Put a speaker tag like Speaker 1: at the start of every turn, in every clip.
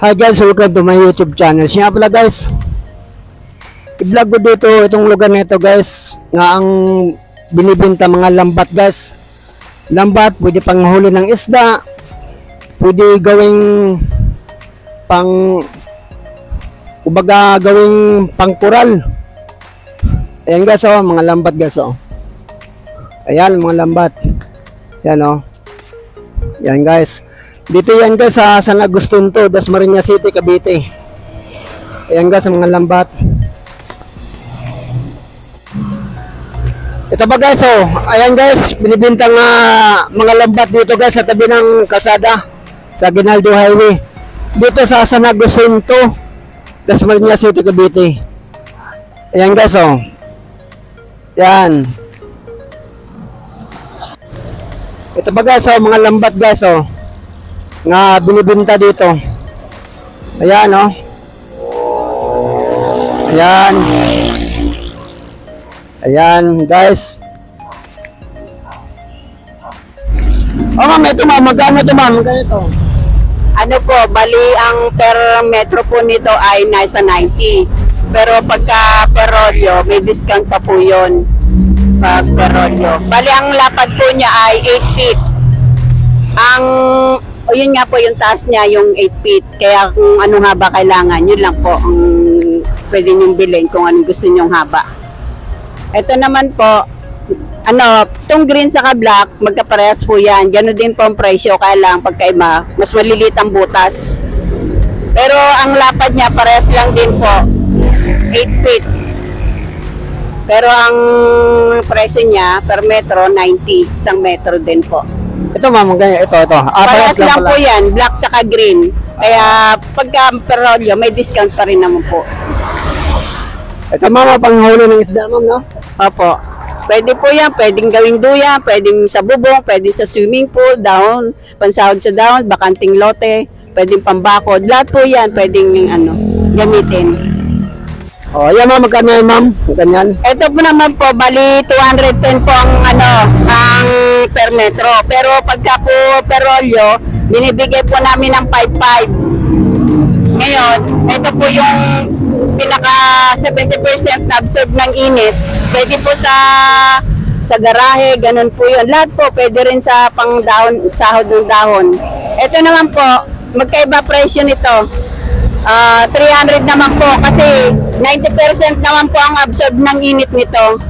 Speaker 1: Hi guys, welcome to my YouTube channel. Siya pala guys, i-vlog ko dito itong lugar nito guys, nga ang binibenta mga lambat guys. Lambat, pwede pang huli ng isda, pwede gawing pang, kumbaga gawing pang kural. Ayan guys, oh, mga lambat guys, oh. Ayan, mga lambat. Yan, oh. Yan guys. Dito yan guys sa San Agustin to, Dasmariñas City, Cavite. Ayan guys sa mga lambat. Ito ba guys, oh, ayan guys, binibintang mga lambat dito guys sa tabi ng kalsada sa Aguinaldo Highway. Dito sa San Agustin to, Dasmariñas City, Cavite. Ayan guys, oh. Yan. Ito ba guys, oh, mga lambat guys, oh, nga binibenta dito. Ayan, oh. Ayan. Ayan, guys. Oh, ma'am, ito ma'am, magkano ito ma'am? Magkano ito?
Speaker 2: Ano po, bali ang per metro po nito ay nasa 90. Pero pagka perolyo, may discount pa po yun. Pag perolyo. Bali ang lapad po niya ay 8 feet. O yun nga po yung taas niya, yung 8 feet. Kaya kung anong haba kailangan, yun lang po ang pwede niyong bilhin kung anong gusto niyong haba. Ito naman po, itong green saka black, magkaparehas po yan. Gano'n din po ang presyo, kaya lang pagkaiba, mas maliliit ang butas. Pero ang lapad niya, parehas lang din po, 8 feet. Pero ang presyo niya, per metro, 90. Isang metro din po.
Speaker 1: Ito ma'am, ito.
Speaker 2: Parehas lang po yan, black saka green. Kaya pagka perolyo, may discount pa rin naman po.
Speaker 1: Ito ma'am, panghuli ng isda ma'am, no?
Speaker 2: Opo. Pwede po yan, pwedeng gawing duya, pwedeng sa bubong, pwedeng sa swimming pool, dahon, pansahod sa dahon, bakanting lote, pwedeng pambakod. Lahat po yan, pwedeng gamitin.
Speaker 1: Oh, yan ma'am, magkano yan ma'am? Ganyan.
Speaker 2: Ito po naman po, bali 210 po ang per metro. Pero pagka po perolyo, binibigay po namin ng 5.5. Ngayon, ito po yung pinaka 70% na absorb ng init. Pwede po sa garahe, ganun po yun. Lahat po, pwede rin sa pang dahon, sahod ng dahon. Ito naman po, magkaiba presyo nito. 300 naman po kasi 90% naman po ang absorb ng init nito.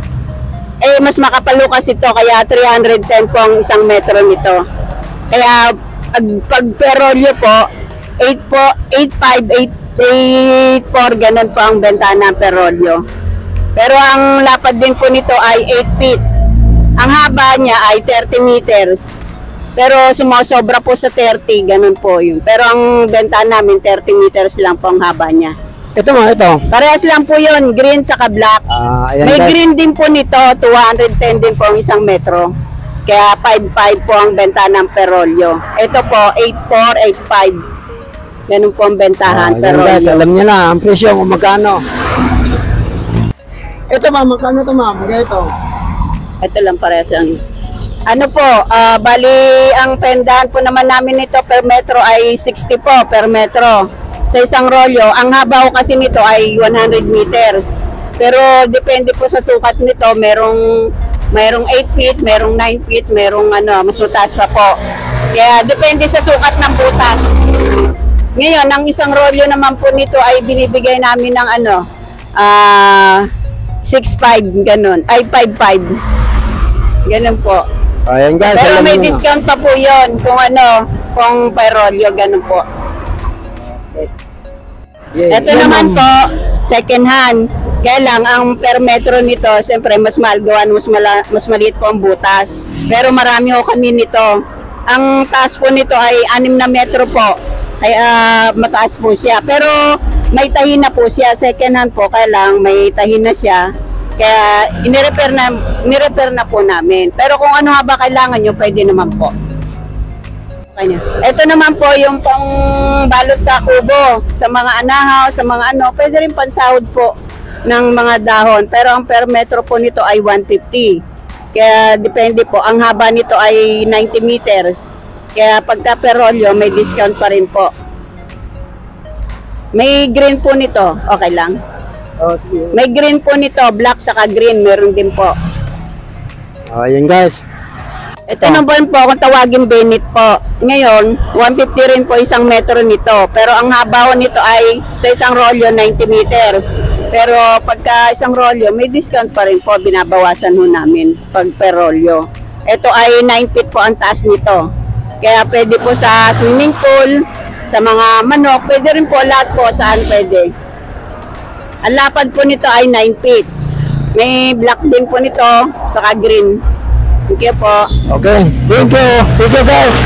Speaker 2: Mas makapalukas ito kaya 310 po ang isang metro nito. Kaya pag perolyo po 8 po, 8.5, 8.4 ganun po ang benta ng perolyo. Pero ang lapad din po nito ay 8 feet. Ang haba niya ay 30 meters. Pero sumasobra po sa 30, ganun po yun. Pero ang benta namin, 30 meters lang po ang haba niya.
Speaker 1: Ito mo, ito.
Speaker 2: Parehas lang po yun, green saka black.
Speaker 1: Ayan,
Speaker 2: may
Speaker 1: guys.
Speaker 2: Green din po nito, 210 din po ang isang metro. Kaya 5.5 po ang benta ng perolyo. Ito po, 8.4, 8.5. Ganun po ang bentahan, perolyo.
Speaker 1: Guys, alam niya na, ang presyo kung magkano. Ito ma'am, magkano ito ma'am? Ito.
Speaker 2: Ito lang parehas ang... bali ang pendahan po naman namin nito per metro ay 60 po per metro. Sa isang rolyo, ang haba ko kasi nito ay 100 meters. Pero depende po sa sukat nito, merong 8 feet, merong 9 feet, merong mas mataas pa po. Kaya depende sa sukat ng butas. Ngayon, ang isang rolyo naman po nito ay binibigay namin ng 6.5 ganun, ay 5.5. Ganun po.
Speaker 1: Ayan guys,
Speaker 2: pero may
Speaker 1: nyo
Speaker 2: discount pa po yun kung perolyo, ganun po. Ito naman po, second hand. Kaya lang, ang per metro nito, siyempre mas mahal gawan, mas maliit po ang butas. Pero marami ho kami nito. Ang taas po nito ay 6 na metro po. Ay mataas po siya. Pero may tahi na po siya, second hand po. Kaya lang, may tahi na siya. Kaya ni-repair na po namin. Pero kung ano haba kailangan nyo, pwede naman po. Ito naman po yung pang balot sa kubo, sa mga anahaw, sa mga pwede rin pansahod po ng mga dahon. Pero ang per metro po nito ay 150. Kaya depende po. Ang haba nito ay 90 meters. Kaya pagka perolyo, may discount pa rin po. May green po nito. Okay lang.
Speaker 1: Oh, sige.
Speaker 2: May green po nito. Black saka green. Meron din po.
Speaker 1: Ayan guys.
Speaker 2: Ito naman po kung tawagin Bennett po. Ngayon, 150 rin po isang metro nito. Pero ang haba nito ay sa isang rolyo 90 meters. Pero pagka isang rolyo, may discount pa rin po. Binabawasan ho namin pag per rolyo. Ito ay 9 feet po ang taas nito. Kaya pwede po sa swimming pool, sa mga manok, pwede rin po lahat po saan pwede. Ang lapad po nito ay 9 feet. May black din po nito, saka green. Thank you po.
Speaker 1: Okay. Thank you. Thank you guys.